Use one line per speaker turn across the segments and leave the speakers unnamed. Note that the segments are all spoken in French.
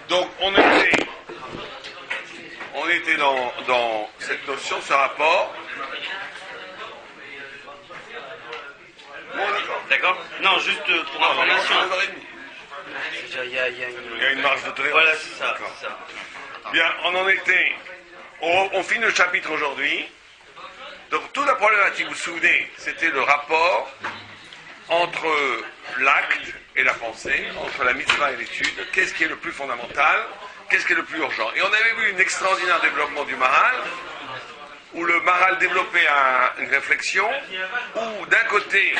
Donc on était dans cette notion, ce rapport. Bon,
d'accord. Non, juste pour information.
Il y a une marge de tolérance.
Voilà, c'est ça.
Bien, on en était. On finit le chapitre aujourd'hui. Donc toute la problématique, vous vous souvenez, c'était le rapport entre l'acte et la pensée, entre la mitzvah et l'étude. Qu'est-ce qui est le plus fondamental? Qu'est-ce qui est le plus urgent? Et on avait vu un extraordinaire développement du Maharal, où le Maharal développait une réflexion, où d'un côté,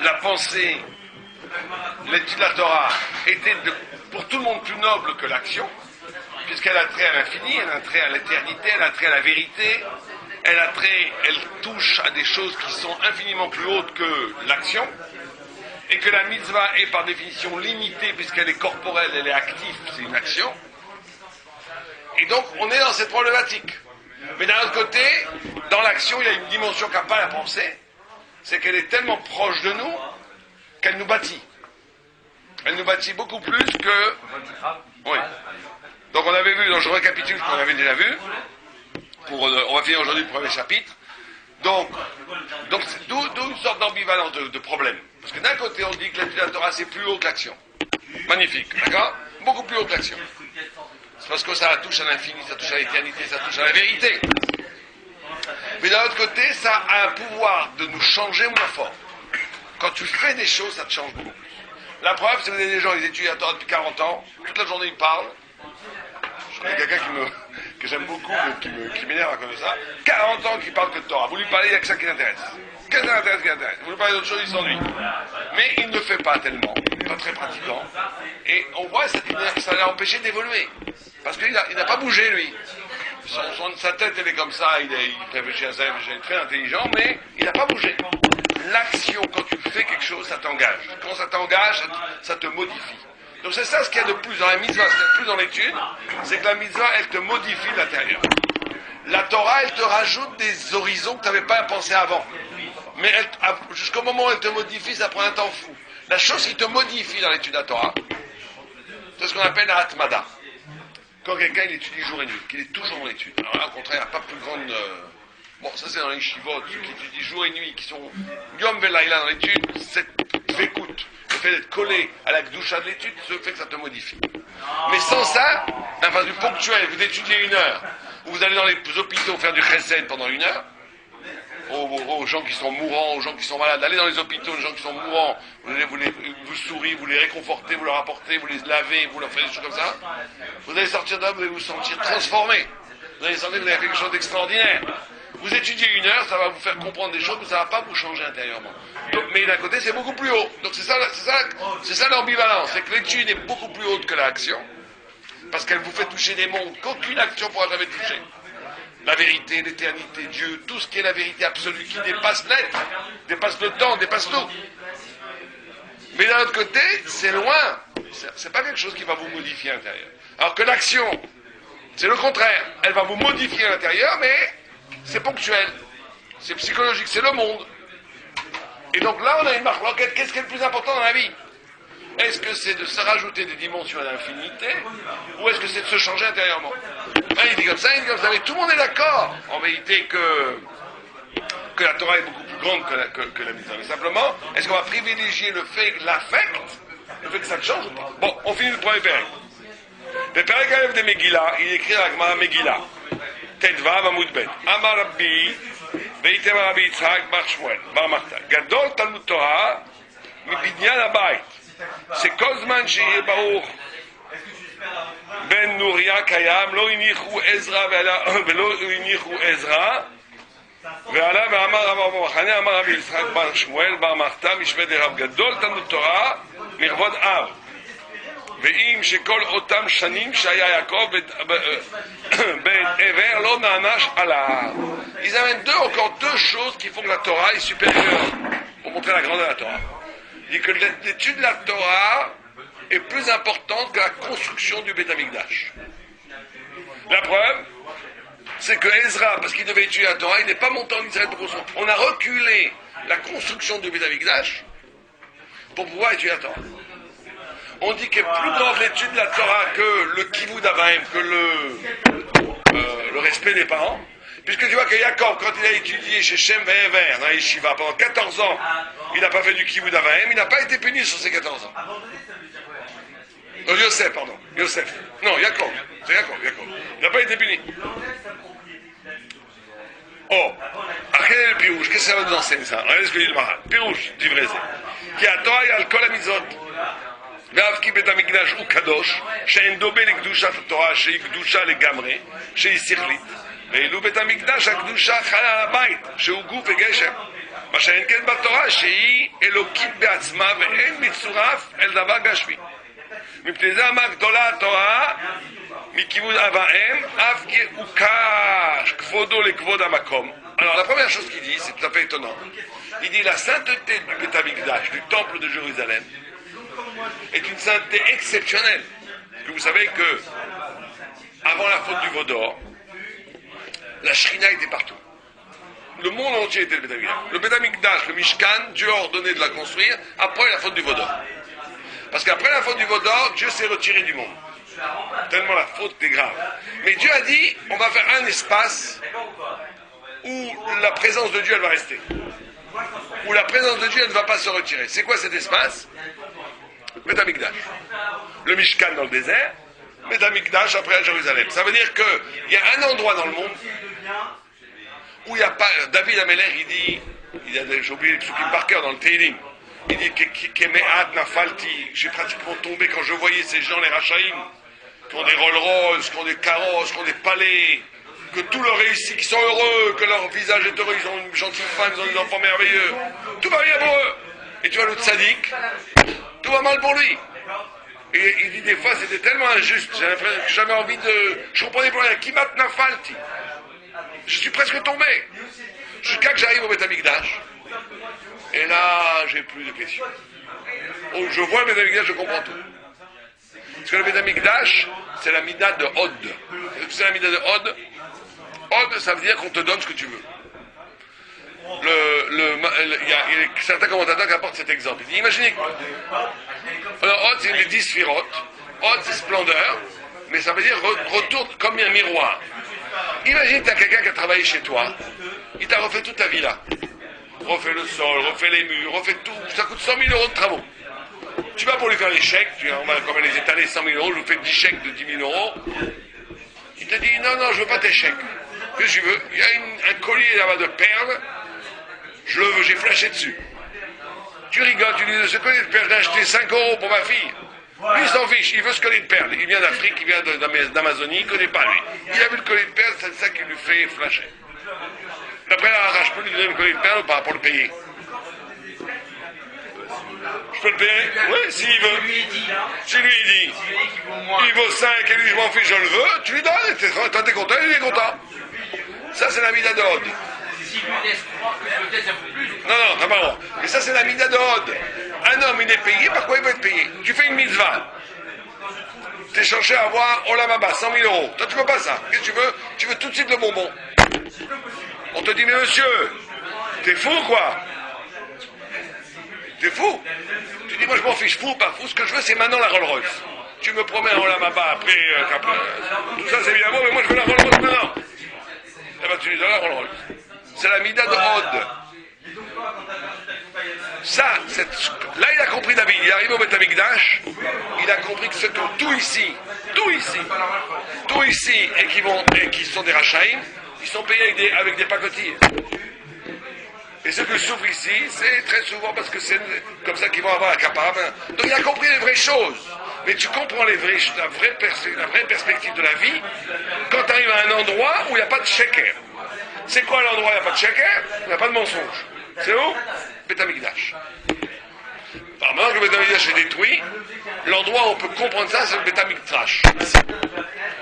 la pensée, l'étude de la Torah, était pour tout le monde plus noble que l'action, puisqu'elle a trait à l'infini, elle a trait à l'éternité, elle a trait à la vérité, elle touche à des choses qui sont infiniment plus hautes que l'action, et que la mitzvah est par définition limitée, puisqu'elle est corporelle, elle est active, c'est une action. Et donc, on est dans cette problématique. Mais d'un autre côté, dans l'action, il y a une dimension qu'a pas la pensée, c'est qu'elle est tellement proche de nous, qu'elle nous bâtit. Elle nous bâtit beaucoup plus que... Oui. Donc on avait vu, donc je récapitule ce qu'on avait déjà vu, on va finir aujourd'hui le premier chapitre. Donc d'où une sorte d'ambivalence de problème. Parce que d'un côté on dit que l'étude de la Torah c'est plus haut que l'action. Magnifique, d'accord? Beaucoup plus haut que l'action. C'est parce que ça touche à l'infini, ça touche à l'éternité, ça touche à la vérité. Mais d'un autre côté, ça a un pouvoir de nous changer moins fort. Quand tu fais des choses, ça te change beaucoup plus. La preuve, c'est que vous avez des gens, ils étudient la Torah depuis 40 ans, toute la journée ils parlent. Il y a quelqu'un que j'aime beaucoup, qui m'énerve à cause de ça. 40 ans qu'il parle que de Torah. Vous lui parlez, il n'y a que ça qui l'intéresse. Qu'est-ce qui l'intéresse? Vous lui parlez d'autres choses, il s'ennuie. Mais il ne fait pas tellement, pas très pratiquant. Et on voit que ça l'a empêché d'évoluer. Parce qu'il n'a pas bougé, lui. Sa tête, elle est comme ça, il réfléchit à ça, il est très intelligent, mais il n'a pas bougé. L'action, quand tu fais quelque chose, ça t'engage. Quand ça t'engage, ça te modifie. Donc c'est ça ce qu'il y a de plus dans la mitzvah, ce qu'il y a de plus dans l'étude, c'est que la mitzvah, elle te modifie de l'intérieur. La Torah, elle te rajoute des horizons que tu n'avais pas pensé avant. Mais jusqu'au moment où elle te modifie, ça prend un temps fou. La chose qui te modifie dans l'étude de la Torah, c'est ce qu'on appelle la Hatmada. Quand quelqu'un il étudie jour et nuit, qu'il est toujours dans l'étude. Alors là, au contraire, il n'y a pas plus grande... Bon, ça c'est dans les shivot, ceux qui étudient jour et nuit, qui sont Yom Velaïla dans l'étude, c'est écoute. Le fait d'être collé à la gdoucha de l'étude, ce fait que ça te modifie. Mais sans ça, d'un point de vue ponctuel, vous étudiez 1 heure, ou vous allez dans les hôpitaux faire du chesed pendant 1 heure, aux gens qui sont mourants, aux gens qui sont malades, allez dans les hôpitaux, les gens qui sont mourants, vous souriez, vous les réconfortez, vous leur apportez, vous les lavez, vous leur faites des choses comme ça, vous allez sortir de là, vous allez vous sentir transformé, vous allez sentir que vous avez fait quelque chose d'extraordinaire. Vous étudiez 1 heure, ça va vous faire comprendre des choses, mais ça ne va pas vous changer intérieurement. Donc, mais d'un côté, c'est beaucoup plus haut. Donc c'est ça l'ambivalence, c'est que l'étude est beaucoup plus haute que l'action, parce qu'elle vous fait toucher des mondes qu'aucune action ne pourra jamais toucher. La vérité, l'éternité, Dieu, tout ce qui est la vérité absolue, qui dépasse l'être, dépasse le temps, dépasse tout. Mais d'un autre côté, c'est loin. C'est pas quelque chose qui va vous modifier à l'intérieur. Alors que l'action, c'est le contraire. Elle va vous modifier à l'intérieur, mais c'est ponctuel. C'est psychologique, c'est le monde. Et donc là, on a une marque. Qu'est-ce qui est le plus important dans la vie? Est-ce que c'est de se rajouter des dimensions à l'infinité, ou est-ce que c'est de se changer intérieurement? Il dit comme ça, mais tout le monde est d'accord, en vérité, que la Torah est beaucoup plus grande que la mitzvah. Mais simplement, est-ce qu'on va privilégier le fait, l'affect, le fait que ça te change ou pas? Bon, on finit le premier pérec. Le pérec Aleph de Megillah, il écrit dans la Gemara Megillah. Tedvav Amud Bet. Amar Rabbi, Veitem Rabbi Yitzhak Bar Shmuel, Bar Marta. Gadol Talmud Torah, Mibinyan Abayit. C'est Kozman Sheye Baruch Ben Nuria Kayam, Lo Inichu Ezra, Velo Inichu Ezra, ועלה ואמר רב אבו מחנה, אמר רבי יצחק בר שמואל בר מחתה משווה דרב גדול תלמוד תורה לכבוד אב. ואם שכל אותם שנים שהיה יעקב בן עבר לא נענש עליו. Ils amènent encore deux choses qui font que la Torah est supérieure, pour montrer la grandeur de la Torah. Il dit que l'étude de la Torah est plus importante que la construction du Beth Amikdash. La preuve, c'est que Ezra, parce qu'il devait étudier la Torah, il n'est pas monté en Israël pour construire. On a reculé la construction du Beth Amikdash pour pouvoir étudier la Torah. On dit qu'il est plus grande l'étude de la Torah que le kivud avaim, que le respect des parents. Puisque tu vois que Jacob, quand il a étudié chez Shem Ve'ever, dans Yeshiva, pendant 14 ans, il n'a pas fait du kivud avaim, il n'a pas été puni sur ces 14 ans. Yosef, pardon. Yosef. Non, Jacob. C'est Jacob. Il n'a pas été puni. Oh, quel est le pirouche? Qu'est-ce que ça va nous enseigner ça? Regardez ce que dit le Maral. Pirouche, dit vrai. Qui a Torah et al kol hamizot. ואף כי בית המקדש הוא קדוש, שאין דומה לקדושת התורה שהיא קדושה לגמרי, שהיא שכלית, ואילו בית המקדש הקדושה חלה על הבית, שהוא גוף וגשם, מה שאין כן בתורה שהיא אלוקית בעצמה ואין מצורף אל דבר גשמי. מפני זה אמר גדולה התורה מכיוון אב האם, אף כי הוקש כבודו לכבוד המקום. Alors la première chose qu'il dit, c'est tout à fait étonnant. Il dit la sainteté du Beth Amikdash, du temple de Jérusalem, est une sainteté exceptionnelle. Parce que vous savez que, avant la faute du veau d'or, la Shrina était partout. Le monde entier était le Beth Amikdash. Le Beth Amikdash, le Mishkan, Dieu a ordonné de la construire après la faute du veau d'or. Parce qu'après la faute du veau d'or, Dieu s'est retiré du monde. Tellement la faute est grave. Mais Dieu a dit, on va faire un espace où la présence de Dieu, elle va rester. Où la présence de Dieu, elle ne va pas se retirer. C'est quoi cet espace? Beth Amikdash. Le Mishkan dans le désert, Beth Amikdash après à Jérusalem. Ça veut dire qu'il y a un endroit dans le monde où il n'y a pas... David Ameler, j'ai oublié le psukim par cœur dans le Teilim, il dit Kemeat Nafalti, j'ai pratiquement tombé quand je voyais ces gens, les Rachaïm, qui ont des Rolls Royce, qui ont des carrosses, qui ont des palais, que tout leur réussit, qui sont heureux, que leur visage est heureux, ils ont une gentille femme, ils ont des enfants merveilleux. Tout va bien pour eux. Et tu vois l'autre sadique, tout va mal pour lui. Et il dit des fois, c'était tellement injuste, j'ai l'impression que j'avais envie de... Je comprenais pas rien. Kimat Nafalti. Je suis presque tombé. Jusqu'à que j'arrive au Beth Amikdash. Et là, j'ai plus de questions. Oh, je vois le Beth Amikdash, je comprends tout. Parce que le Beth Amikdash, c'est la mida de Hod. C'est la mida de Hod. Hod, ça veut dire qu'on te donne ce que tu veux. Il y a certains commentateurs qui apportent cet exemple. Il dit, imaginez que Hod, c'est les 10 sphirotes. Hod, c'est splendeur, mais ça veut dire retourne comme un miroir. Imagine que tu as quelqu'un qui a travaillé chez toi, il t'a refait toute ta villa. Refait le sol, refait les murs, refait tout. Ça coûte 100 000 euros de travaux. Tu vas pour lui faire les chèques, on va comme les étaler 100 000 euros, je vous fais 10 chèques de 10 000 euros. Il te dit, non, je veux pas tes chèques. Qu'est-ce que je veux? Il y a un collier là-bas de perles, je le veux, j'ai flashé dessus. Tu rigoles, tu dis, ce collier de perles, j'ai acheté 5 euros pour ma fille. Lui, il s'en fiche, il veut ce collier de perles. Il vient d'Afrique, il vient d'Amazonie, il ne connaît pas lui. Il a vu le collier de perles, c'est ça qui lui fait flasher. D'après là, je peux lui donner le collier de perles ou pas pour le payer? Je peux le payer? Oui, s'il veut. Si lui il dit, il vaut 5 et lui je m'en fiche, je le veux, tu lui donnes, t'es content, il est content. Ça c'est la mida de Hod. Non, t'as pas le droit. Mais ça c'est la mida de Hod. Un homme il est payé, par quoi il va être payé? Tu fais une mitzvah. T'es cherché à avoir Olam Haba, 100 000 euros. Toi tu veux pas ça. Qu'est-ce que tu veux? Tu veux tout de suite le bonbon. On te dit, mais monsieur, t'es fou quoi? T'es fou? Tu dis, moi je m'en fiche, fou ou pas fou, ce que je veux c'est maintenant la Rolls Royce. Tu me promets un Olam Haba après, tout ça c'est bien beau, mais moi je veux la Rolls Royce maintenant. Eh ben tu lui donnes la Rolls Royce. C'est la mida de Hod. Ça, là il a compris David, il est arrivé au Beth Amikdash, il a compris que ceux qui ont tout ici, et qui sont des Rachaïm, ils sont payés avec des pacotilles. Et ceux qui souffrent ici, c'est très souvent parce que c'est comme ça qu'ils vont avoir un capable. Donc il a compris les vraies choses. Mais tu comprends la vraie perspective de la vie quand tu arrives à un endroit où il n'y a pas de sheker. C'est quoi l'endroit où il n'y a pas de sheker? Il n'y a pas de mensonge. C'est où? Beth Amikdash. Alors maintenant que le Beth Amikdash est détruit, l'endroit où on peut comprendre ça, c'est le Beth Amikdash.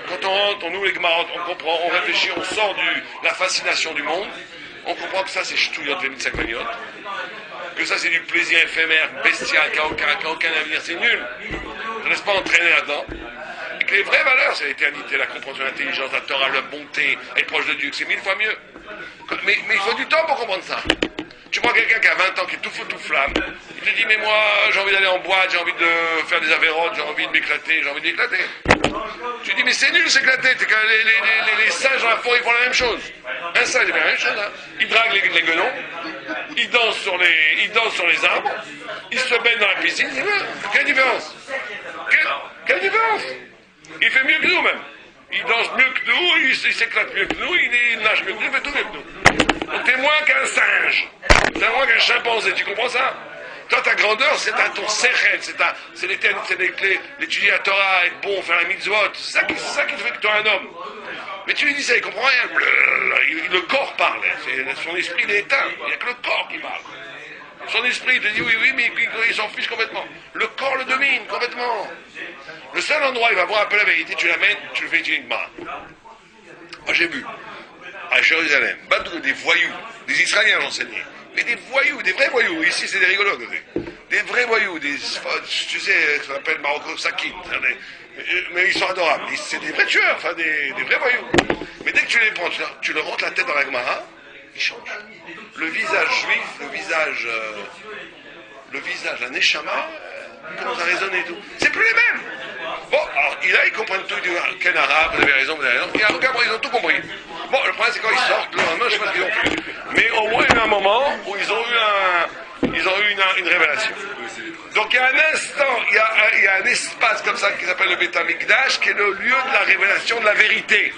Quand on rentre, on ouvre les Gemarot, on comprend, on réfléchit, on sort de la fascination du monde. On comprend que ça c'est ch'touillot, vemitzakoniot, que ça c'est du plaisir éphémère, bestial, qui n'a aucun avenir, c'est nul. Ne laisse pas entraîner là-dedans. Et que les vraies valeurs, c'est l'éternité, la compréhension, l'intelligence, la Torah, la bonté, être proche de Dieu, que c'est 1000 fois mieux. Mais il faut du temps pour comprendre ça. Tu prends quelqu'un qui a 20 ans, qui est tout feu, tout flamme, il te dit, mais moi, j'ai envie d'aller en boîte, j'ai envie de faire des avérotes, j'ai envie de m'éclater, j'ai envie d'éclater. Tu dis, mais c'est nul s'éclater, les singes dans la forêt, ils font la même chose. Un singe, il fait la même chose, hein. Il drague les guenons, il danse sur les arbres, il se baigne dans la piscine, il dit, quelle différence? Quelle différence? Il fait mieux que nous, même. Il danse mieux que nous, il s'éclate mieux que nous, il nage mieux que nous, il fait tout mieux que nous. Donc t'es moins qu'un singe, t'es moins qu'un chimpanzé, tu comprends ça? Toi, ta grandeur, c'est ton sechel, c'est l'étudier la Torah, être bon, faire la mitzvot, c'est ça qui fait que tu es un homme. Mais tu lui dis ça, il comprend rien. Le corps parle, son esprit il est éteint, il n'y a que le corps qui parle. Son esprit te dit oui, mais il s'en fiche complètement. Le corps le domine complètement. Le seul endroit où il va voir un peu la vérité, tu l'amènes, tu le fais uniquement. Moi j'ai vu, à Jérusalem, des voyous, des Israéliens j'enseignais, mais des voyous, des vrais voyous, ici c'est des rigolos, des vrais voyous, tu sais, ce qu'on appelle Marocco Sakin, mais ils sont adorables, c'est des vrais tueurs, enfin des vrais voyous. Mais dès que tu les prends, tu leur rentres la tête dans la Gemara, ils changent. Le visage juif, le visage d'un Neshama, commence à résonner et tout. C'est plus les mêmes. Bon, alors ils comprennent tout, ils disent, quel arabe, vous avez raison, il y a aucun problème, ils ont tout compris. Bon, le problème c'est quand ils sortent, le lendemain, je sais pas ce qu'ils ont fait. Mais au moins il y a eu un moment où ils ont eu une révélation. Donc il y a un instant, il y a un espace comme ça qui s'appelle le Beth Amikdash, qui est le lieu de la révélation de la vérité.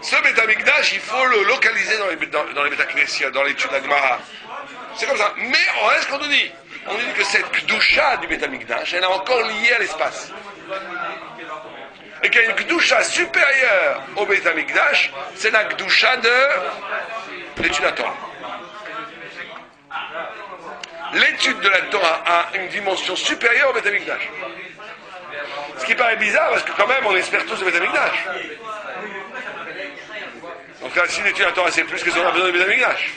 Ce Beth Amikdash, il faut le localiser dans les Beth Knessia, dans l'étude de la Gemara. C'est comme ça. Mais on reste qu'on nous dit. On nous dit que cette Kdusha du Beth Amikdash, elle est encore liée à l'espace. Et qu'il y a une Kdusha supérieure au Beth Amikdash, c'est la Kdusha de l'étude de la Torah. L'étude de la Torah a une dimension supérieure au Beth Amikdash. Ce qui paraît bizarre, parce que quand même, on espère tous le Beth Amikdash. Donc là, si l'étude de la Torah, c'est plus que ce qu'on a besoin du Beth Amikdash.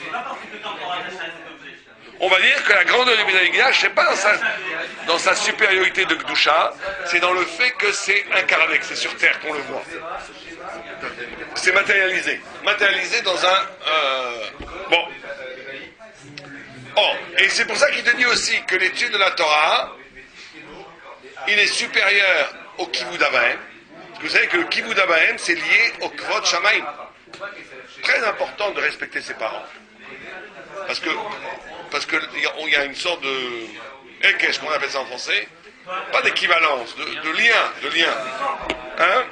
On va dire que la grandeur du Beth Amikdash, c'est pas dans sa supériorité de Kdusha, c'est dans le fait que c'est incarné, que c'est sur terre qu'on le voit. C'est matérialisé. Matérialisé dans un... Bon. Oh, et c'est pour ça qu'il te dit aussi que l'étude de la Torah, il est supérieur au Kivud Abahem. Parce que vous savez que le Kivud Abahem, c'est lié au Kvod Shamaim. Très important de respecter ses parents. Parce que il y a une sorte de... qu'est-ce qu'on appelle ça en français? Pas d'équivalence, de lien. Hein?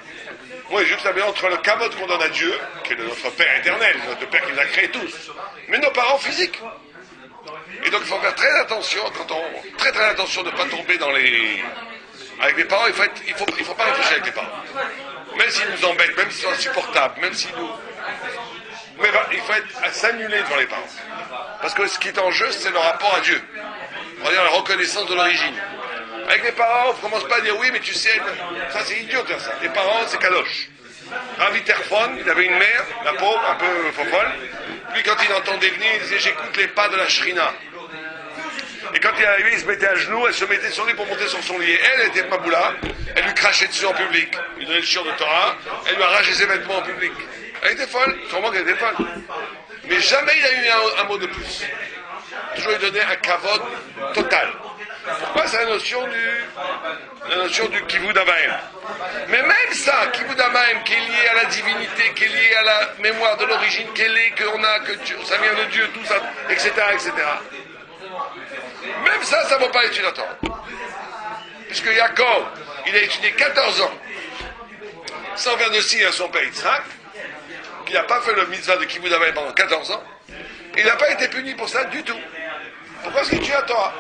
Oui, juste la entre le kavod qu'on donne à Dieu, qui est notre Père éternel, notre Père qui nous a créés tous, mais nos parents physiques. Et donc il faut faire très attention, très attention de ne pas tomber dans les... Avec les parents, il faut pas réfléchir avec les parents. Même s'ils nous embêtent, même s'ils sont insupportables, même s'ils nous... Mais il faut être à s'annuler devant les parents. Parce que ce qui est en jeu, c'est le rapport à Dieu. On va dire la reconnaissance de l'origine. Avec les parents, on ne commence pas à dire oui, mais tu sais, ça c'est idiot de faire ça. Les parents, c'est kadosh. Ravi Terfon, il avait une mère, la pauvre, un peu fofolle. Puis quand il l'entendait venir, il disait j'écoute les pas de la shrina. Et quand il est arrivé, il se mettait à genoux, elle se mettait sur lui pour monter sur son lit. Elle était maboula, elle lui crachait dessus en public. Il lui donnait le shiur de Torah, elle lui arrachait ses vêtements en public. Elle était folle, sûrement qu'elle était folle. Mais jamais il a eu un mot de plus. Toujours lui donner un kavod total. Pourquoi? C'est la notion du Kivud Abahem. Mais même ça, Kivud Abahem, qui est lié à la divinité, qui est lié à la mémoire de l'origine, qu'on a, que Dieu, ça vient de Dieu, tout ça, etc., etc. Même ça ne vaut pas l'étude à Torah. Puisque Yaakov, il a étudié 14 ans, sans faire de signe à son père Yitzhak, qui n'a pas fait le mitzvah de Kivud Abahem pendant 14 ans, il n'a pas été puni pour ça du tout. Pourquoi est-ce qu'il étudie la Torah?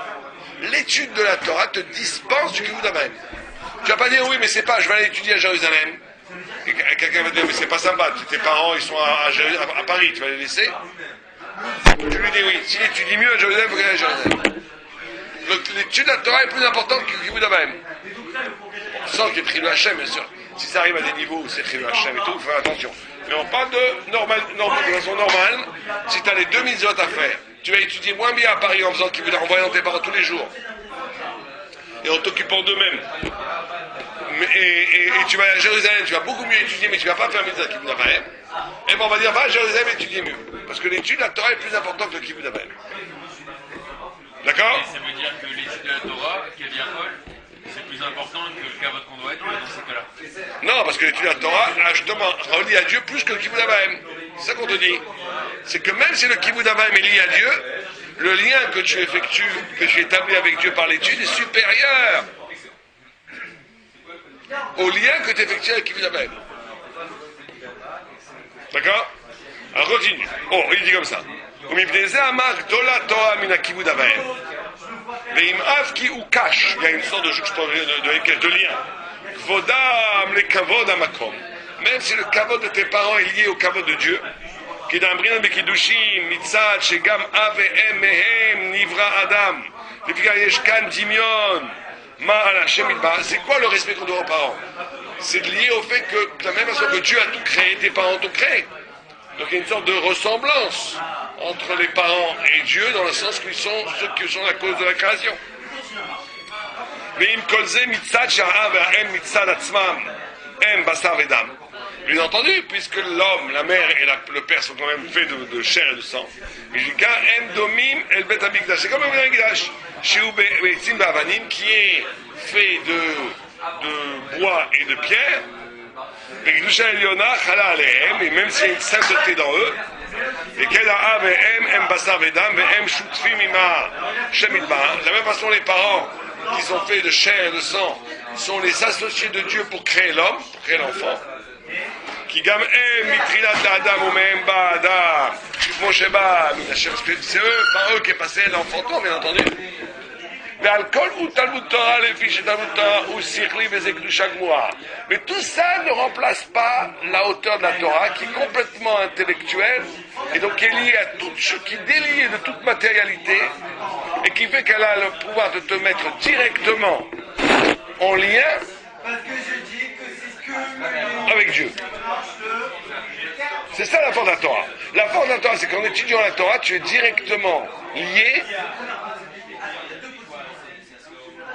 L'étude de la Torah te dispense du Kivud Abahem. Tu vas pas dire oui, mais c'est pas, je vais aller étudier à Jérusalem. Et quelqu'un va dire, mais c'est pas sympa, tes parents ils sont à Paris, tu vas les laisser? Tu lui dis oui, s'il étudie mieux à Jérusalem, il faut qu'il aille à Jérusalem. L'étude de la Torah est plus importante que le Kivud Abahem. Sans qu'il y ait Chilul Hashem, bien sûr. Si ça arrive à des niveaux où c'est Chilul Hashem et tout, il faut faire attention. Mais on parle de façon normale, si tu as les 2 mitzvot à faire, tu vas étudier moins bien à Paris en voyant tes parents tous les jours et en t'occupant d'eux-mêmes. et tu vas à Jérusalem, tu vas beaucoup mieux étudier, mais tu vas pas faire mitzvah Kibbutz Avraham, et ben on va dire, va à Jérusalem et étudier mieux. Parce que l'étude de la Torah est plus importante que le Kibbutz Avraham. D'accord?
Ça veut dire que l'étude de la Torah, qu'a dit Paul, c'est plus important que le kavod qu'on doit être dans ces cas-là.
Non, parce que l'étude de la Torah, justement, relie à Dieu plus que le Kibbutz Avraham. C'est ça qu'on te dit. C'est que même si le Kibbutz Avraham est lié à Dieu, le lien que tu effectues, que tu établis avec Dieu par l'étude est supérieur au lien que tu effectues avec le Kibbutz Avraham. D'accord? Alors continue. Oh, il dit comme ça. Il y a une sorte de juxtaposition, de lien. Kvodam le kavod amakom. Même si le kavod de tes parents est lié au kavod de Dieu, qui dans Brinan Bekidushim, Mitzad, Shegam Ave Em Mehem, Nivra Adam, depuis qu'il y a Yeshkan Dimion, Ma Hashem Ilba, c'est quoi le respect qu'on doit aux parents? C'est lié au fait que, de la même façon que Dieu a tout créé, tes parents ont tout créé. Donc il y a une sorte de ressemblance entre les parents et Dieu, dans le sens qu'ils sont ceux qui sont la cause de la création. Bien entendu, puisque l'homme, la mère et le père sont quand même faits de chair et de sang. C'est comme un Mikdash, qui est fait de bois et de pierre. Et même s'il y a une sainteté dans eux, et de la même façon, les parents qui sont faits de chair et de sang sont les associés de Dieu pour créer l'homme, pour créer l'enfant. C'est eux, par eux, qui est passé l'enfantement, bien entendu. Mais tout ça ne remplace pas la hauteur de la Torah, qui est complètement intellectuelle, et donc qui est liée à toute chose, qui est déliée de toute matérialité, et qui fait qu'elle a le pouvoir de te mettre directement en lien avec Dieu. C'est ça la force de la Torah. La force de la Torah, c'est qu'en étudiant la Torah, tu es directement lié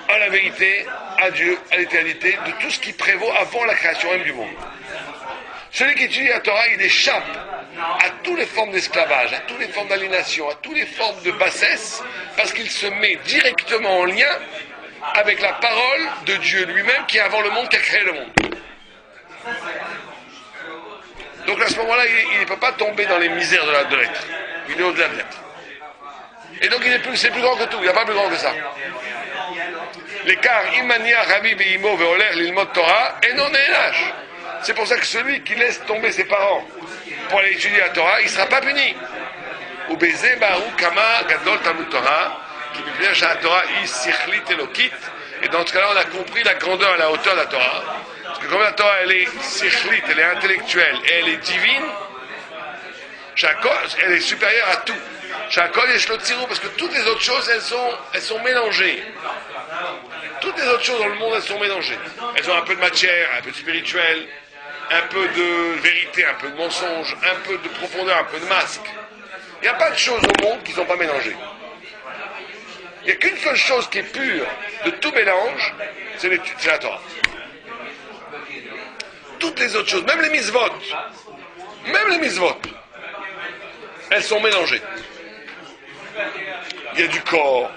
à la vérité, à Dieu, à l'éternité, de tout ce qui prévaut avant la création même du monde. Celui qui étudie la Torah, il échappe à toutes les formes d'esclavage, à toutes les formes d'aliénation, à toutes les formes de bassesse, parce qu'il se met directement en lien avec la parole de Dieu lui-même, qui est avant le monde, qui a créé le monde. Donc à ce moment-là, il ne peut pas tomber dans les misères de l'être. Il est au-delà de l'être. Et donc c'est plus grand que tout, il n'y a pas plus grand que ça. L'écart imania Rabbi Beimo veoler l'ilmod Torah et non énache. C'est pour ça que celui qui laisse tomber ses parents pour aller étudier la Torah, il ne sera pas puni. Ou baiser barou kama gadol talmud Torah, qui veut dire la Torah isichlit elokit. Et dans ce cas-là, on a compris la grandeur et la hauteur de la Torah. Parce que comme la Torah, elle est sichlit, elle est intellectuelle et elle est divine, elle est supérieure à tout. Chakol et Shlotzirou, parce que toutes les autres choses, elles sont mélangées. Toutes les autres choses dans le monde, elles sont mélangées. Elles ont un peu de matière, un peu de spirituel, un peu de vérité, un peu de mensonge, un peu de profondeur, un peu de masque. Il n'y a pas de choses au monde qui ne sont pas mélangées. Il n'y a qu'une seule chose qui est pure de tout mélange, c'est la Torah. Toutes les autres choses, même les mitzvot, elles sont mélangées. Il y a du corps.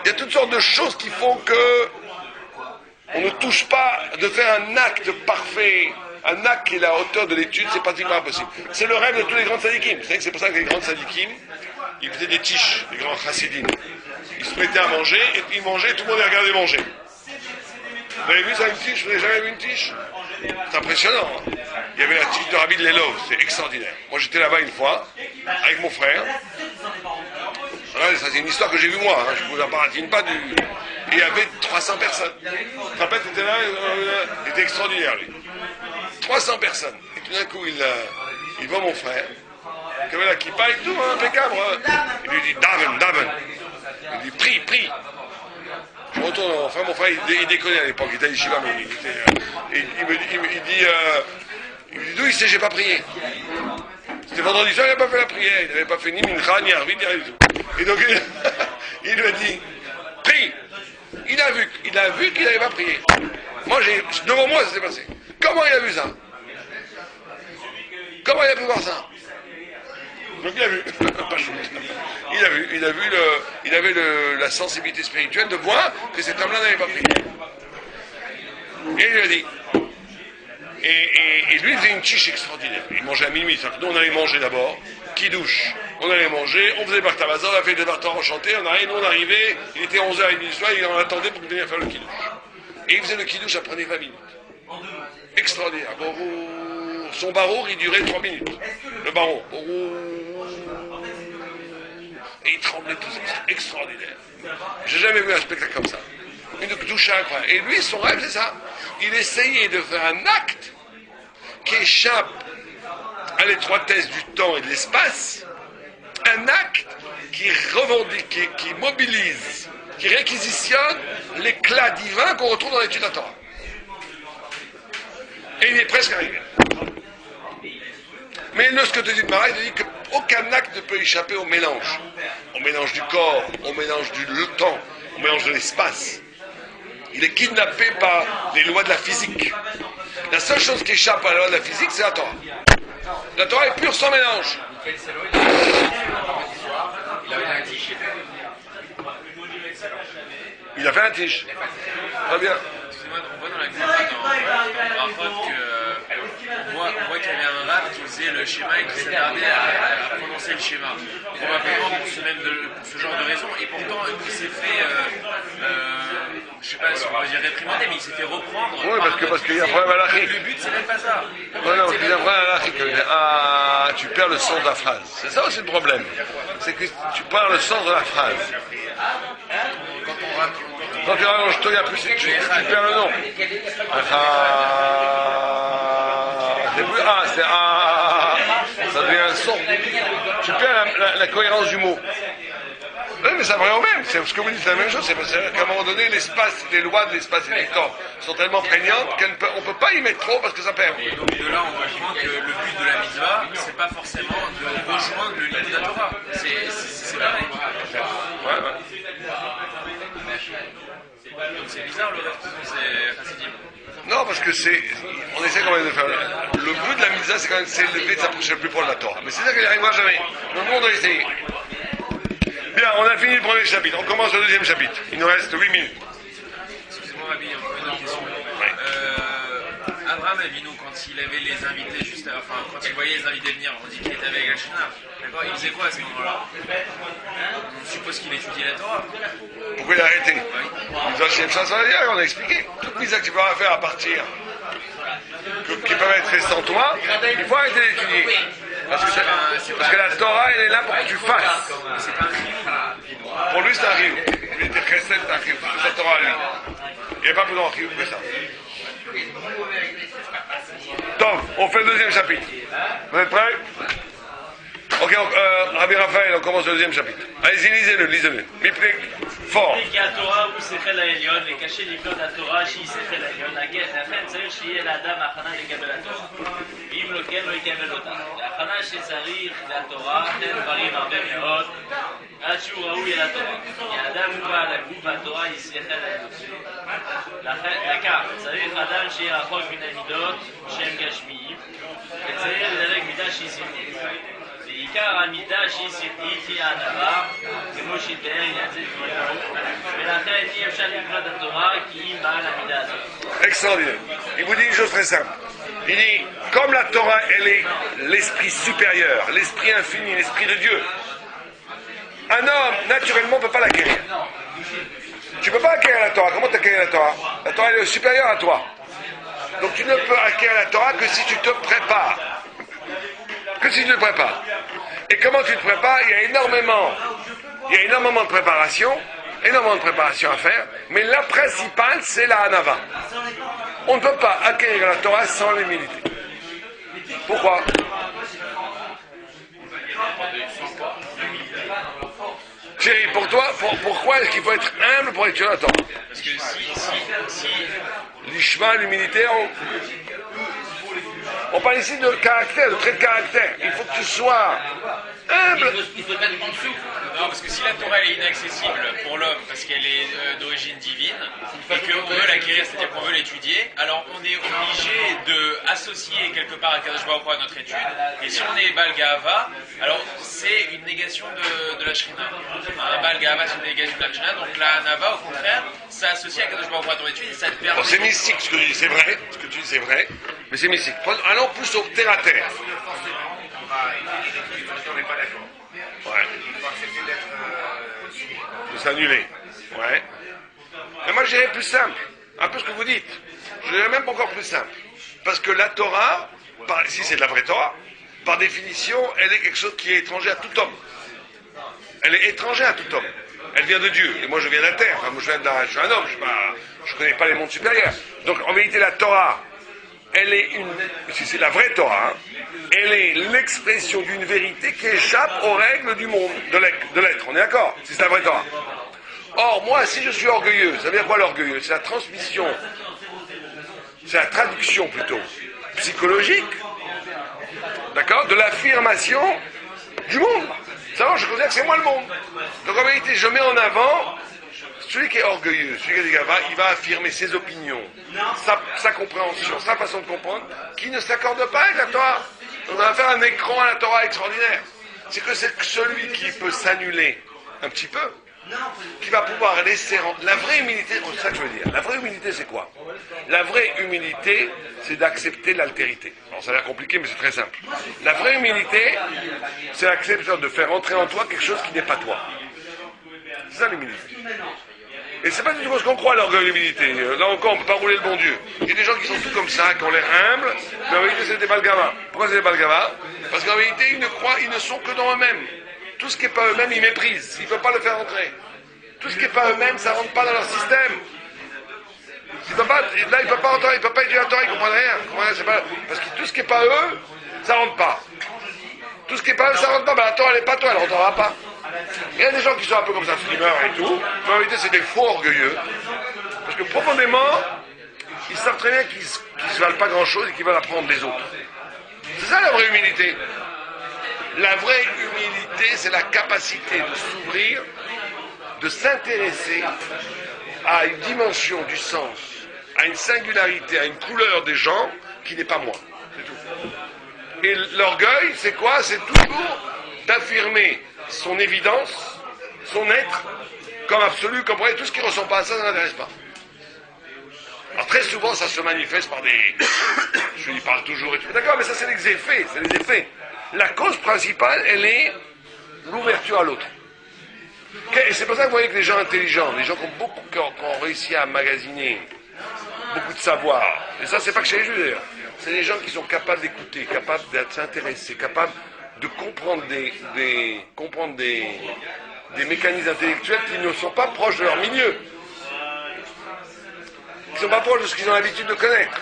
Il y a toutes sortes de choses qui font que on ne touche pas de faire un acte parfait, un acte qui est à la hauteur de l'étude, c'est pratiquement impossible. C'est le rêve de tous les grands tzadikim. Vous savez que c'est pour ça que les grands tzadikim, ils faisaient des tiches, les grands chassidim. Ils se mettaient à manger, et puis ils mangeaient, et tout le monde les regardait manger. Vous avez vu ça, une tiche? Vous n'avez jamais vu une tiche? C'est impressionnant. Hein. Il y avait la tiche de Rabbi de Lelov, c'est extraordinaire. Moi j'étais là-bas une fois, avec mon frère. Voilà, ça c'est une histoire que j'ai vue moi, hein. Je ne vous en parle pas du... Et il y avait 300 personnes. Tu te rappelles, tu étais là, il était extraordinaire lui. 300 personnes. Et tout d'un coup, il voit mon frère, qui avait la kippa et tout, hein, impeccable. Hein. Il lui dit, Daven. Il dit, prie. Je retourne, enfin mon frère, il déconnait à l'époque, il était à Yeshiva, mais il dit, d'où il sait, j'ai pas prié. C'était vendredi soir, il n'a pas fait la prière, il n'avait pas fait ni mincha, ni arvit, ni rien du tout. Et donc, il lui a dit, prie. Il a vu il a vu qu'il n'avait pas prié. Moi, devant moi, ça s'est passé. Comment il a vu ça? Comment il a pu voir ça? Donc il a vu. Il avait la sensibilité spirituelle de voir que cet homme-là n'avait pas prié. Et il lui a dit. Et lui, il faisait une quiche extraordinaire. Il mangeait à minuit. Nous, on allait manger d'abord. Kidouche. On allait manger, on faisait Bartamaza, on a fait des Bartamaza enchantés, on arrivait, il était 11h30 du soir, il en attendait pour venir faire le kidouche. Et il faisait le kidouche, ça prenait 20 minutes. Extraordinaire. Son barour, il durait 3 minutes. Le barour. Et il tremblait tout ça. C'est extraordinaire. J'ai jamais vu un spectacle comme ça. Une douche incroyable. Et lui, son rêve, c'est ça. Il essayait de faire un acte qui échappe à l'étroitesse du temps et de l'espace, un acte qui revendique, qui mobilise, qui réquisitionne l'éclat divin qu'on retrouve dans l'étude de la Torah. Et il est presque arrivé. Mais ce que te dit Mara, il te dit qu'aucun acte ne peut échapper au mélange. Au mélange du corps, au mélange du temps, au mélange de l'espace. Il est kidnappé par les lois de la physique. La seule chose qui échappe à la loi de la physique, c'est la Torah. La Torah est pure sans mélange. Il a fait un tige. Très bien.
Excusez-moi, on voit dans la Gemara, on voit qu'il y avait un rab qui faisait le schéma et qui s'attardait à prononcer le schéma. Probablement pour ce genre de raison. Et pourtant, il s'est fait, je sais pas si on va dire réprimander, mais il s'est fait reprendre.
Oui, parce qu'il y a un problème à l'arrière.
Le but, c'est même pas ça.
Oui, non, il y a un problème à l'arrière. Ah, tu perds le sens de la phrase. C'est ça aussi le problème. C'est que tu perds le sens de la phrase. Quand tu rallonges toi, il y a plus, tu perds le nom. Ça devient un son. Tu perds la cohérence du mot. Oui, mais ça revient au même. C'est ce que vous dites, c'est la même chose. C'est qu'à un moment donné, l'espace, les lois de l'espace et du temps sont tellement prégnantes qu'on ne peut pas y mettre trop parce que ça perd.
Et donc de là, on comprend que le but de la mitzvah, c'est pas forcément de rejoindre le livre de la Torah. C'est pareil.
Ouais.
Donc c'est bizarre le reste, c'est chassidim.
Non, parce que on essaie quand même de faire. Le but de la mitzvah, c'est quand même s'élever de s'approcher le plus proche de la Torah. Mais c'est ça qu'il n'arrivera jamais. Donc nous, on doit essayer. Bien, on a fini le premier chapitre. On commence le deuxième chapitre. Il nous reste 8 minutes.
Excusez-moi, Rabbi, encore une autre question. Abraham Avinu, quand il avait les invités quand il voyait les invités venir, on dit qu'il était avec la Shina. D'accord, il faisait quoi à ce moment-là? On suppose qu'il étudiait la Torah.
Pourquoi il a arrêté? On a expliqué. Toute mise que tu peux faire à partir, qui peuvent être restées en toi, il faut arrêter d'étudier. Parce que la Torah, elle est là pour que tu fasses.
C'est pas un chiyuv.
Pour lui, c'est un chiyuv. Il était chesed, c'est un chiyuv. C'est sa Torah à lui. Il n'y a pas plus grand chiyuv que ça. Donc, on fait le deuxième chapitre. Vous êtes prêts? Ok, Rabbi Raphaël, on commence le deuxième chapitre. Allez-y, lisez-le. Miplik, fort.
התורה הוא שכל העליון, וקשה לבנות התורה שהיא שכל העליון, לכן צריך שיהיה לאדם הכנה לקבל התורה. אם לא כן, לא יקבל אותה. ההכנה שצריך לתורה, תן דברים הרבה מאוד, עד שהוא ראוי אל התורה. כי האדם הוא בעל הגוף והתורה היא שכל העליון. לכך, צריך אדם שיהיה רחוק מן המידות שהם גשמיים, וצריך לדרג מידה שהיא שכלית. בעיקר המידה שהיא שכלית היא הענווה, כמו שהתאר עניין זה דבריו, ולכן אי אפשר לקרוא את התורה כי היא באה למידה הזאת.
Extraordinaire. Il vous dit une chose très simple. Il dit, comme la Torah, elle est l'esprit supérieur, l'esprit infini, l'esprit de Dieu, un homme, naturellement, ne peut pas l'acquérir. Tu ne peux pas acquérir la Torah. Comment tu acquérir la Torah? La Torah, elle est supérieure à toi. Donc tu ne peux acquérir la Torah que si tu te prépares. Que si tu te prépares. Et comment tu te prépares? Il y a énormément de préparation à faire, mais la principale, c'est la Hanava. On ne peut pas acquérir la Torah sans l'humilité. Pourquoi? Chérie, pour toi, pourquoi est-ce qu'il faut être humble pour étudier la Torah?
Parce que si
L'ishma, l'humilité, on parle ici de caractère, de trait de caractère. Il faut que tu sois humble.
Il faut mettre en dessous.
Non, parce que si la Torah elle est inaccessible pour l'homme parce qu'elle est d'origine divine et qu'on veut l'acquérir, c'est-à-dire qu'on veut l'étudier, alors on est obligé de associer quelque part à Kadosh Baruch Hu à notre étude. Et si on est Baal Ga'ava, alors c'est une négation de la Shrina. Un Baal Ga'ava, c'est une négation de la Shrina. Donc la Nava, au contraire, ça associe à Kadosh Baruch Hu à ton étude et ça te permet.
Bon, c'est mystique ce que tu dis, c'est vrai. Ce que tu dis, c'est vrai. Mais c'est mystique. Allons plus au terre à terre.
On n'est pas d'accord.
Ouais.
Il faut accepter d'être
De s'annuler. Ouais. Mais moi, j'irais plus simple. Un peu ce que vous dites. Je dirais même encore plus simple. Parce que la Torah, si c'est de la vraie Torah, par définition, elle est quelque chose qui est étranger à tout homme. Elle est étrangère à tout homme. Elle vient de Dieu. Et moi, je viens de la terre. Enfin, moi, je suis un homme. Je ne connais pas les mondes supérieurs. Donc, en vérité, la Torah, elle est si c'est la vraie Torah, elle est l'expression d'une vérité qui échappe aux règles du monde, de l'être. On est d'accord? C'est la vraie Torah. Or, moi, si je suis orgueilleux, ça veut dire quoi l'orgueilleux? C'est la transmission, c'est la traduction plutôt, psychologique, d'accord, de l'affirmation du monde. Ça, je considère que c'est moi le monde. Donc en vérité, je mets en avant celui qui est orgueilleux, celui qui est des gavas, il va affirmer ses opinions, sa compréhension, sa façon de comprendre, qui ne s'accorde pas avec la Torah. On va faire un écran à la Torah extraordinaire. C'est que celui qui peut s'annuler un petit peu, qui va pouvoir laisser rendre. La vraie humilité, c'est ça que je veux dire. La vraie humilité, c'est quoi? La vraie humilité, c'est d'accepter l'altérité. Alors ça a l'air compliqué, mais c'est très simple. La vraie humilité, c'est l'acceptation de faire entrer en toi quelque chose qui n'est pas toi. C'est ça l'humilité. Et c'est pas du tout ce qu'on croit à l'orgueil et l'humilité. Là encore, on peut pas rouler le bon Dieu. Il y a des gens qui sont tout comme ça, qui ont l'air humbles, mais en vérité, c'est des balgavas. Pourquoi c'est des balgavas? Parce qu'en vérité, ils ne sont que dans eux-mêmes. Tout ce qui n'est pas eux-mêmes, ils méprisent. Ils ne peuvent pas le faire entrer. Tout ce qui n'est pas eux-mêmes, ça ne rentre pas dans leur système. Ils ne peuvent pas, là, ils ne peuvent pas entrer, ils ne peuvent pas étudier la Torah, ils ne comprennent rien. Parce que tout ce qui n'est pas eux, ça ne rentre pas. Tout ce qui n'est pas eux, ça ne rentre pas. Ben, la Torah, elle n'est pas toi, elle ne rentrera pas. Il y a des gens qui sont un peu comme ça, frimeurs et tout, mais en réalité, c'est des faux orgueilleux. Parce que profondément, ils savent très bien qu'ils ne se valent pas grand-chose et qu'ils veulent apprendre des autres. C'est ça la vraie humilité. La vraie humilité, c'est la capacité de s'ouvrir, de s'intéresser à une dimension du sens, à une singularité, à une couleur des gens qui n'est pas moi. C'est tout. Et l'orgueil, c'est quoi? C'est toujours d'affirmer son évidence, son être, comme absolu, comme vrai. Tout ce qui ne ressemble pas à ça, ça n'intéresse pas. Alors très souvent, ça se manifeste par des... Je lui parle toujours et tout. D'accord, mais ça, c'est les effets. C'est les effets. La cause principale, elle est l'ouverture à l'autre. Et c'est pour ça que vous voyez que les gens intelligents, les gens qui ont réussi à emmagasiner beaucoup de savoir, et ça, c'est pas que chez les Juifs d'ailleurs, c'est les gens qui sont capables d'écouter, capables de s'intéresser, capables de comprendre des mécanismes intellectuels qui ne sont pas proches de leur milieu, qui ne sont pas proches de ce qu'ils ont l'habitude de connaître.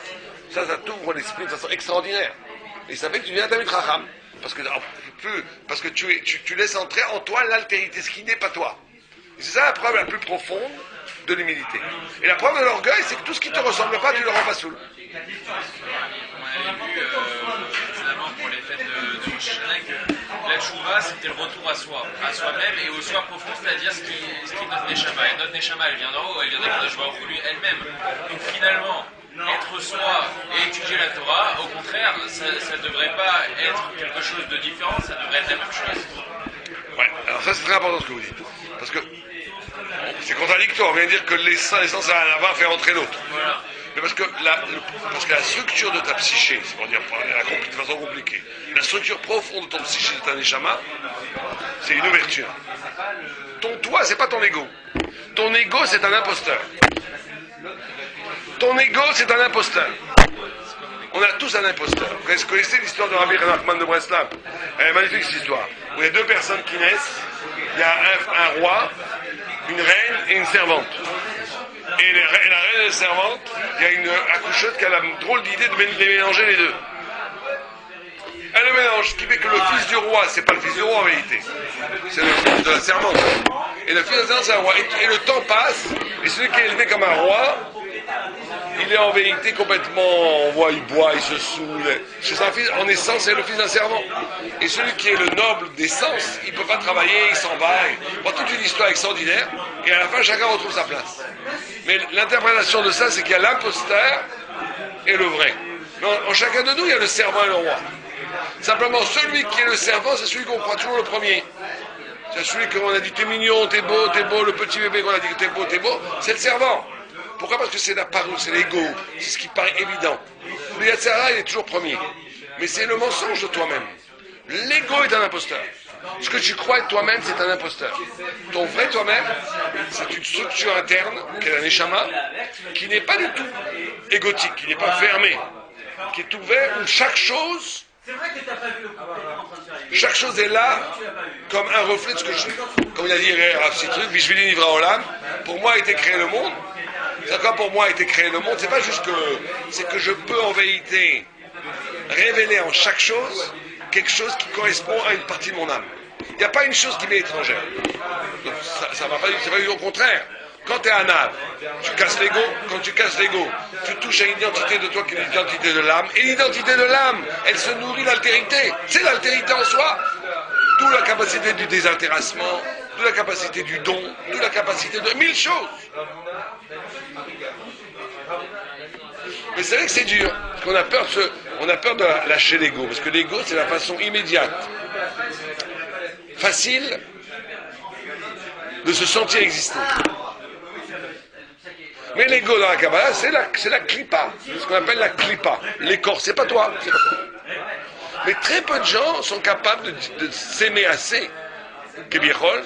Ça t'ouvre l'esprit de façon extraordinaire. Et ça fait que tu deviens un Talmid Chacham. Parce que tu laisses entrer en toi l'altérité, ce qui n'est pas toi. Et c'est ça la preuve la plus profonde de l'humilité. Et la preuve de l'orgueil, c'est que tout ce qui ne te ressemble pas, tu le rends pas soul.
On avait vu finalement pour les fêtes de Rosh Hashanah que la tchouva c'était le retour à soi-même et au soi profond, c'est-à-dire ce qui est notre neshama. Et notre neshama, elle vient d'en haut, elle vient d'Akadosh Baruch Hu elle-même. Donc finalement, être soi et étudier la Torah, au contraire, ça ne devrait pas être quelque chose de différent, ça devrait être la même chose.
Ouais, alors ça c'est très important ce que vous dites. Parce que c'est contradictoire, on vient de dire que l'essence à la va faire entrer l'autre.
Voilà.
Mais parce que la structure de ta psyché, c'est pour dire de façon compliquée, la structure profonde de ton psyché, de ta neshama, c'est une ouverture. Ton toi, c'est pas ton ego. Ton ego, c'est un imposteur. Ton ego, c'est un imposteur. On a tous un imposteur. Vous connaissez l'histoire de Rabbi Nachman de Breslav? Elle est magnifique cette histoire. Où il y a deux personnes qui naissent. Il y a un roi, une reine et une servante. Et la reine et la servante, il y a une accoucheuse qui a la drôle d'idée de mélanger les deux. Elle le mélange, ce qui fait que le fils du roi, c'est pas le fils du roi en vérité. C'est le fils de la servante. Et le fils de la servante, c'est un roi. Et le temps passe, et celui qui est élevé comme un roi il est en vérité complètement, on voit, il boit, il se saoule. Chez un fils, en essence, c'est le fils d'un servant. Et celui qui est le noble d'essence, il ne peut pas travailler, il s'en va. Bon, toute une histoire extraordinaire, et à la fin, chacun retrouve sa place. Mais l'interprétation de ça, c'est qu'il y a l'imposteur et le vrai. Mais en chacun de nous, il y a le servant et le roi. Simplement, celui qui est le servant, c'est celui qu'on croit toujours le premier. C'est celui qu'on a dit t'es mignon, t'es beau, le petit bébé qu'on a dit t'es beau, c'est le servant. Pourquoi? Parce que c'est la parole, c'est l'ego, c'est ce qui paraît évident. Le Yatsara, il est toujours premier. Mais c'est le mensonge de toi-même. L'ego est un imposteur. Ce que tu crois être toi-même, c'est un imposteur. Ton vrai toi-même, c'est une structure interne, qui est un neshama, qui n'est pas du tout égotique, qui n'est pas fermée, qui est ouvert, où chaque chose est là comme un reflet de ce que je suis. Comme il a dit Rav Citruc, Vishvili Nivra Olam, pour moi a été créé le monde. C'est quoi pour moi a été créé le monde? C'est pas juste que, c'est que je peux en vérité révéler en chaque chose quelque chose qui correspond à une partie de mon âme. Il n'y a pas une chose qui m'est étrangère. Donc ça va pas du tout, c'est pas du tout au contraire. Quand tu es un âme, tu casses l'ego. Quand tu casses l'ego, tu touches à une identité de toi qui est l'identité de l'âme. Et l'identité de l'âme, elle se nourrit d'altérité. C'est l'altérité en soi. D'où la capacité du désintéressement, d'où la capacité du don, d'où la capacité de mille choses. Mais c'est vrai que c'est dur. Parce qu'on a peur de lâcher l'ego. Parce que l'ego, c'est la façon immédiate, facile, de se sentir exister. Mais l'ego dans la Kabbalah, c'est la klipa, ce qu'on appelle la klipa, l'écorce, c'est pas toi. Mais très peu de gens sont capables de s'aimer assez, Kebichol,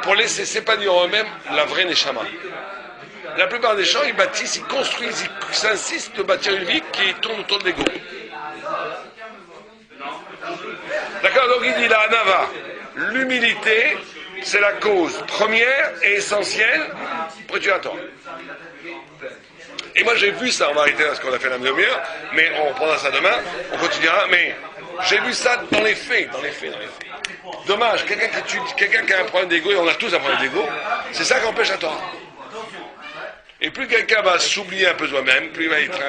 pour laisser s'épanouir en eux-mêmes la vraie Neshama. La plupart des gens, ils bâtissent, ils construisent, ils s'insistent de bâtir une vie qui tourne autour de l'ego. D'accord, donc il dit la Hanava, l'humilité, c'est la cause première et essentielle pour étudier la Torah. Et moi j'ai vu ça, on va arrêter là parce qu'on a fait la demi-heure, mais on reprendra ça demain, on continuera, mais j'ai vu ça dans les faits. Dommage, quelqu'un qui a un problème d'ego, et on a tous un problème d'ego, c'est ça qui empêche la Torah. Et plus quelqu'un va s'oublier un peu soi-même, plus il va être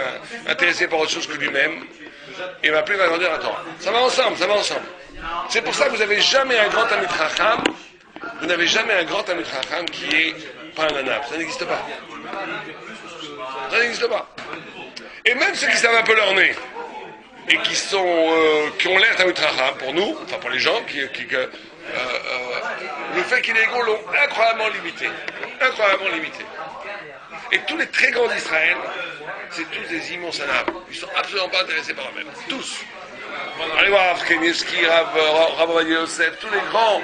intéressé par autre chose que lui-même, et plus il va grandir la Torah. Ça va ensemble. C'est pour ça que vous n'avez jamais un grand Talmid Chacham, qui est pas un anab, ça n'existe pas. Ça n'existe pas. Et même ceux qui savent un peu leur nez, et qui ont l'air Talmid Chacham, pour nous, enfin pour les gens, le fait qu'il est égaux l'ont incroyablement limité. Et tous les très grands d'Israël, c'est tous des immenses anabs. Ils sont absolument pas intéressés par eux-mêmes. Tous. Allez voir Rav Kenievski, Rav Ovadia Yosef, tous les grands.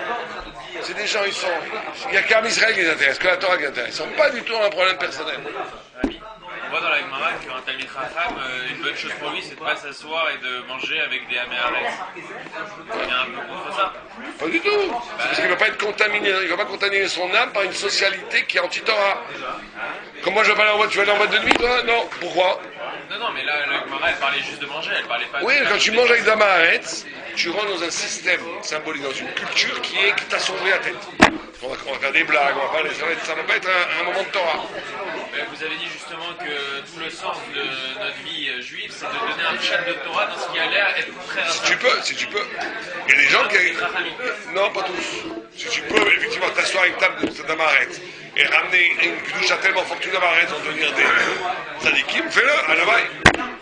C'est des gens, il n'y a qu'un Israël qui les intéresse, que la Torah qui les intéresse. Ils ne sont pas du tout dans un problème personnel.
On voit dans la Gemara qu'un Talmid Chacham, une bonne chose pour lui, c'est de ne pas s'asseoir et de manger avec des Améharetz. Il y a un peu contre ça.
Pas du tout. C'est parce qu'il ne va pas être contaminé, il ne va pas contaminer son âme par une socialité qui est anti-Torah. Comme moi je vais pas aller en boîte, tu vas aller en boîte de nuit, toi? Non. Pourquoi?
Non, mais là, la Gemara, elle parlait juste de manger, elle parlait pas de...
Oui, quand tu manges avec des Améharetz, tu rentres dans un système symbolique, dans une culture qui t'a sauvé la tête. On va faire des blagues, ça va pas être un moment de Torah.
Vous avez dit justement que tout le sens de notre vie juive, c'est de donner un chat de Torah dans ce qui a l'air être très rare.
Si tu peux. Il y a des gens qui... Non, pas tous. Si tu peux, effectivement, t'asseoir à une table d'Amaretz et ramener une kdusha tellement forte que d'Amaretz vont devenir des tzadikim, fais-le, à la vaille.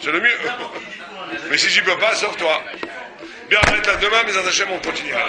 C'est le mieux. Mais si tu peux pas, sauve-toi. Bien, arrête là demain, mais Hashem, on continuera.